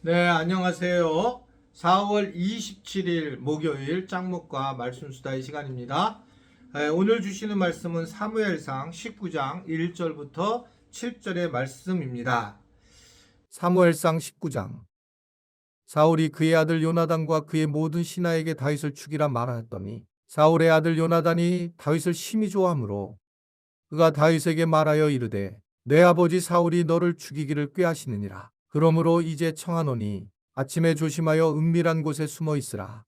네, 안녕하세요. 4월 27일 목요일 짱목과 말씀수다의 시간입니다. 오늘 주시는 말씀은 사무엘상 19장 1절부터 7절의 말씀입니다. 사무엘상 19장. 사울이 그의 아들 요나단과 그의 모든 신하에게 다윗을 죽이라 말하였더니 사울의 아들 요나단이 다윗을 심히 좋아하므로 그가 다윗에게 말하여 이르되 내 아버지 사울이 너를 죽이기를 꾀하시느니라. 그러므로 이제 청하노니 아침에 조심하여 은밀한 곳에 숨어 있으라.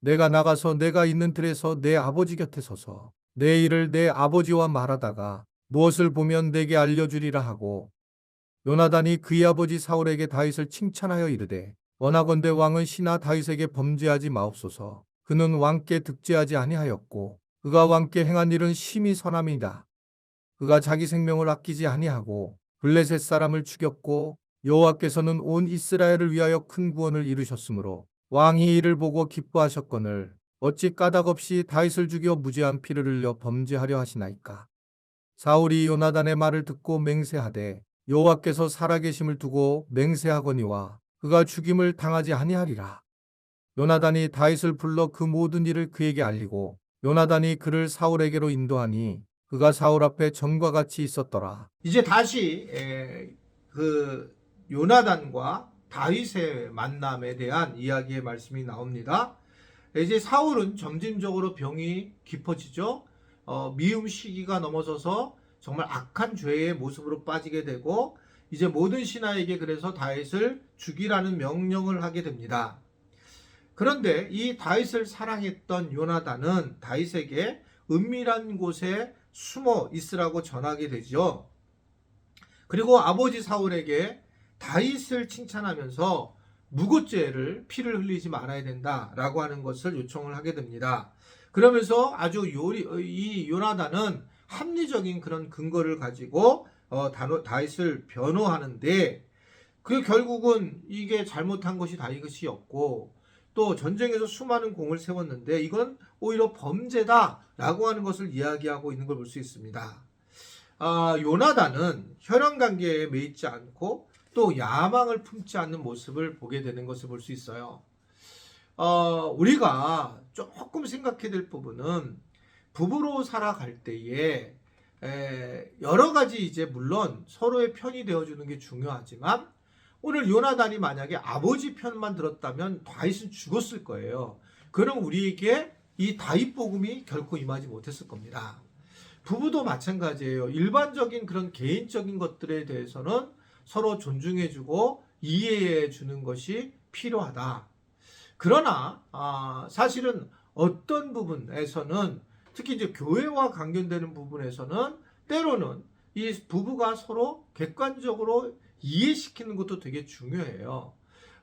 내가 나가서 내가 있는 들에서 내 아버지 곁에 서서 내 일을 내 아버지와 말하다가 무엇을 보면 내게 알려주리라 하고, 요나단이 그의 아버지 사울에게 다윗을 칭찬하여 이르되 원하건대 왕은 신하 다윗에게 범죄하지 마옵소서. 그는 왕께 득죄하지 아니하였고 그가 왕께 행한 일은 심히 선함이다. 그가 자기 생명을 아끼지 아니하고 블레셋 사람을 죽였고 여호와께서는 온 이스라엘을 위하여 큰 구원을 이루셨으므로 왕이 이를 보고 기뻐하셨거늘 어찌 까닭없이 다윗을 죽여 무죄한 피를 흘려 범죄하려 하시나이까. 사울이 요나단의 말을 듣고 맹세하되 여호와께서 살아계심을 두고 맹세하거니와 그가 죽임을 당하지 아니하리라. 요나단이 다윗을 불러 그 모든 일을 그에게 알리고 요나단이 그를 사울에게로 인도하니 그가 사울 앞에 전과 같이 있었더라. 이제 다시 요나단과 다윗의 만남에 대한 이야기의 말씀이 나옵니다. 이제 사울은 점진적으로 병이 깊어지죠. 미움 시기가 넘어서서 정말 악한 죄의 모습으로 빠지게 되고 이제 모든 신하에게 그래서 다윗을 죽이라는 명령을 하게 됩니다. 그런데 이 다윗을 사랑했던 요나단은 다윗에게 은밀한 곳에 숨어 있으라고 전하게 되죠. 그리고 아버지 사울에게 다윗을 칭찬하면서 무고죄를 피를 흘리지 말아야 된다라고 하는 것을 요청을 하게 됩니다. 그러면서 아주 이 요나단은 합리적인 그런 근거를 가지고 다윗을 변호하는데 그 결국은 이게 잘못한 것이 다윗이었고 또 전쟁에서 수많은 공을 세웠는데 이건 오히려 범죄다라고 하는 것을 이야기하고 있는 걸 볼 수 있습니다. 요나단은 혈연 관계에 매이지 않고 또 야망을 품지 않는 모습을 보게 되는 것을 볼 수 있어요. 우리가 조금 생각해야 될 부분은 부부로 살아갈 때에 여러 가지 이제 물론 서로의 편이 되어주는 게 중요하지만 오늘 요나단이 만약에 아버지 편만 들었다면 다윗은 죽었을 거예요. 그럼 우리에게 이 다윗 복음이 결코 임하지 못했을 겁니다. 부부도 마찬가지예요. 일반적인 그런 개인적인 것들에 대해서는 서로 존중해주고 이해해주는 것이 필요하다. 그러나 사실은 어떤 부분에서는 특히 이제 교회와 관련되는 부분에서는 때로는 이 부부가 서로 객관적으로 이해시키는 것도 되게 중요해요.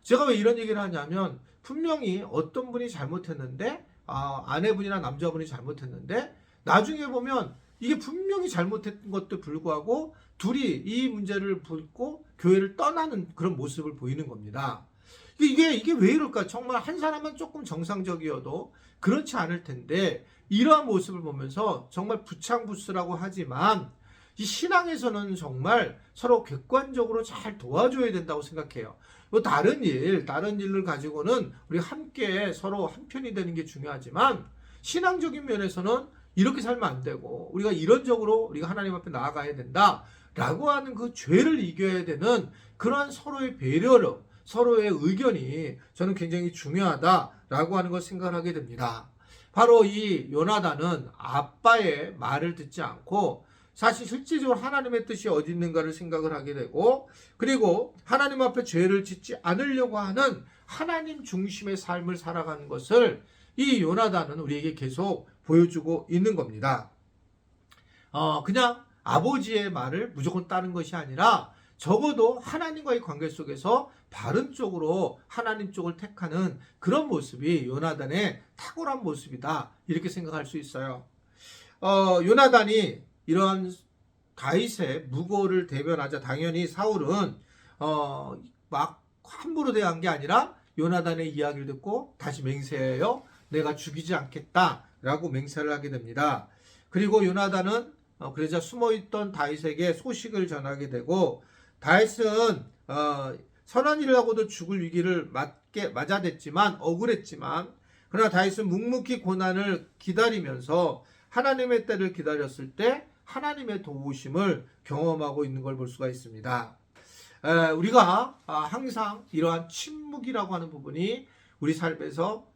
제가 왜 이런 얘기를 하냐면 분명히 어떤 분이 잘못했는데 아내분이나 남자분이 잘못했는데 나중에 보면 이게 분명히 잘못했던 것도 불구하고 둘이 이 문제를 붓고 교회를 떠나는 그런 모습을 보이는 겁니다. 이게 왜 이럴까? 정말 한 사람은 조금 정상적이어도 그렇지 않을 텐데 이러한 모습을 보면서 정말 부창부수라고 하지만 이 신앙에서는 정말 서로 객관적으로 잘 도와줘야 된다고 생각해요. 뭐 다른 일을 가지고는 우리 함께 서로 한편이 되는 게 중요하지만 신앙적인 면에서는 이렇게 살면 안 되고 우리가 이런적으로 우리가 하나님 앞에 나아가야 된다라고 하는 그 죄를 이겨야 되는 그러한 서로의 배려로 서로의 의견이 저는 굉장히 중요하다라고 하는 걸 생각하게 됩니다. 바로 이 요나단은 아빠의 말을 듣지 않고 사실 실질적으로 하나님의 뜻이 어디 있는가를 생각을 하게 되고 그리고 하나님 앞에 죄를 짓지 않으려고 하는 하나님 중심의 삶을 살아가는 것을 이 요나단은 우리에게 계속 보여주고 있는 겁니다. 그냥 아버지의 말을 무조건 따른 것이 아니라 적어도 하나님과의 관계 속에서 바른 쪽으로 하나님 쪽을 택하는 그런 모습이 요나단의 탁월한 모습이다 이렇게 생각할 수 있어요. 요나단이 이러한 다윗의 무고를 대변하자 당연히 사울은 막 함부로 대한 게 아니라 요나단의 이야기를 듣고 다시 맹세해요. 내가 죽이지 않겠다라고 맹세를 하게 됩니다. 그리고 요나단은 그러자 숨어있던 다윗에게 소식을 전하게 되고 다윗은 선한 일을 하고도 죽을 위기를 맞아댔지만 억울했지만 그러나 다윗은 묵묵히 고난을 기다리면서 하나님의 때를 기다렸을 때 하나님의 도우심을 경험하고 있는 걸 볼 수가 있습니다. 우리가 항상 이러한 침묵이라고 하는 부분이 우리 삶에서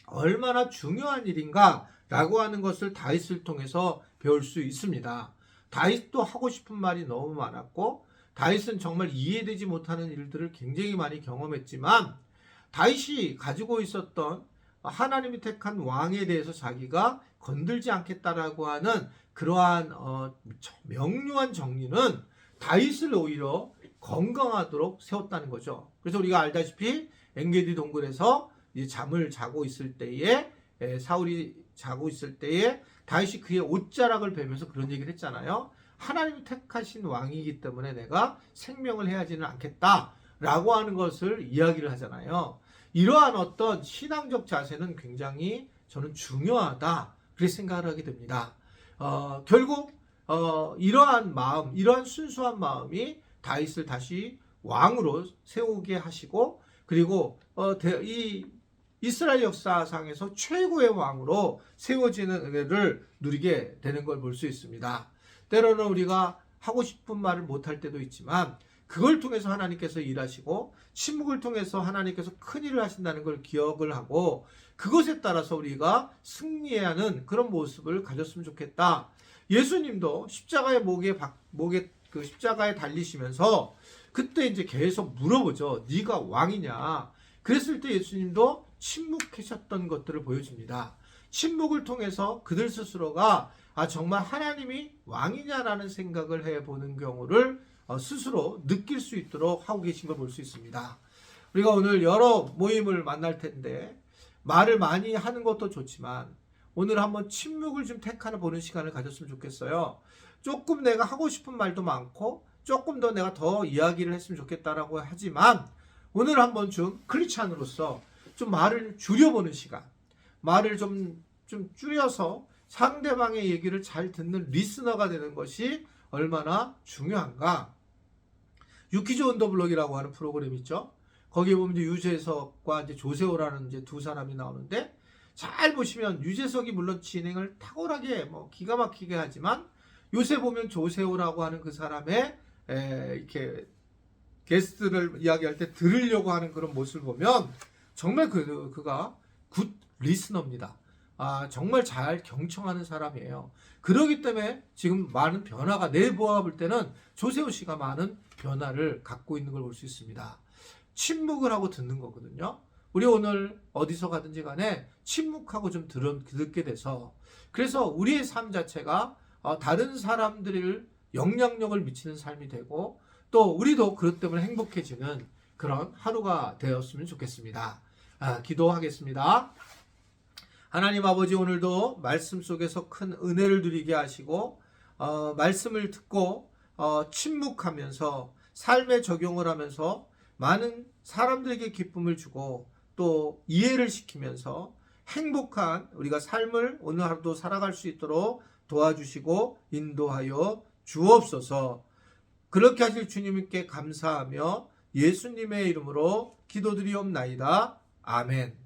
얼마나 중요한 일인가 라고 하는 것을 다윗을 통해서 배울 수 있습니다. 다윗도 하고 싶은 말이 너무 많았고 다윗은 정말 이해되지 못하는 일들을 굉장히 많이 경험했지만 다윗이 가지고 있었던 하나님이 택한 왕에 대해서 자기가 건들지 않겠다라고 하는 그러한 명료한 정리는 다윗을 오히려 건강하도록 세웠다는 거죠. 그래서 우리가 알다시피 엔게디 동굴에서 이제 잠을 자고 있을 때에 사울이 자고 있을 때에 다윗이 그의 옷자락을 베면서 그런 얘기를 했잖아요. 하나님이 택하신 왕이기 때문에 내가 생명을 해하지는 않겠다라고 하는 것을 이야기를 하잖아요. 이러한 어떤 신앙적 자세는 굉장히 저는 중요하다 그렇게 생각을 하게 됩니다. 결국 이러한 마음, 이러한 순수한 마음이 다윗을 다시 왕으로 세우게 하시고 그리고 이 이스라엘 역사상에서 최고의 왕으로 세워지는 은혜를 누리게 되는 걸 볼 수 있습니다. 때로는 우리가 하고 싶은 말을 못할 때도 있지만 그걸 통해서 하나님께서 일하시고 침묵을 통해서 하나님께서 큰 일을 하신다는 걸 기억을 하고 그것에 따라서 우리가 승리해야 하는 그런 모습을 가졌으면 좋겠다. 예수님도 십자가의 목에 그 십자가에 달리시면서 그때 이제 계속 물어보죠. 네가 왕이냐? 그랬을 때 예수님도 침묵하셨던 것들을 보여줍니다. 침묵을 통해서 그들 스스로가 정말 하나님이 왕이냐라는 생각을 해보는 경우를 스스로 느낄 수 있도록 하고 계신 걸 볼 수 있습니다. 우리가 오늘 여러 모임을 만날 텐데 말을 많이 하는 것도 좋지만 오늘 한번 침묵을 좀 택하는 보는 시간을 가졌으면 좋겠어요. 조금 내가 하고 싶은 말도 많고 조금 더 내가 더 이야기를 했으면 좋겠다라고 하지만 오늘 한번 좀 크리스찬으로서 좀 말을 줄여보는 시간, 말을 좀 줄여서 상대방의 얘기를 잘 듣는 리스너가 되는 것이 얼마나 중요한가. 유키즈 온 더 블록이라고 하는 프로그램 있죠. 거기에 보면 이제 유재석과 이제 조세호라는 이제 두 사람이 나오는데 잘 보시면 유재석이 물론 진행을 탁월하게 기가 막히게 하지만 요새 보면 조세호라고 하는 그 사람의 이렇게 게스트를 이야기할 때 들으려고 하는 그런 모습을 보면 정말 그가 굿 리스너입니다. 정말 잘 경청하는 사람이에요. 그렇기 때문에 지금 많은 변화가 내보아 볼 때는 조세호 씨가 많은 변화를 갖고 있는 걸 볼 수 있습니다. 침묵을 하고 듣는 거거든요. 우리 오늘 어디서 가든지 간에 침묵하고 좀 듣게 돼서 그래서 우리의 삶 자체가 다른 사람들을 영향력을 미치는 삶이 되고 또 우리도 그것 때문에 행복해지는 그런 하루가 되었으면 좋겠습니다. 기도하겠습니다. 하나님 아버지 오늘도 말씀 속에서 큰 은혜를 누리게 하시고 말씀을 듣고 침묵하면서 삶에 적용을 하면서 많은 사람들에게 기쁨을 주고 또 이해를 시키면서 행복한 우리가 삶을 오늘 하루도 살아갈 수 있도록 도와주시고 인도하여 주옵소서. 그렇게 하실 주님께 감사하며 예수님의 이름으로 기도드리옵나이다. 아멘.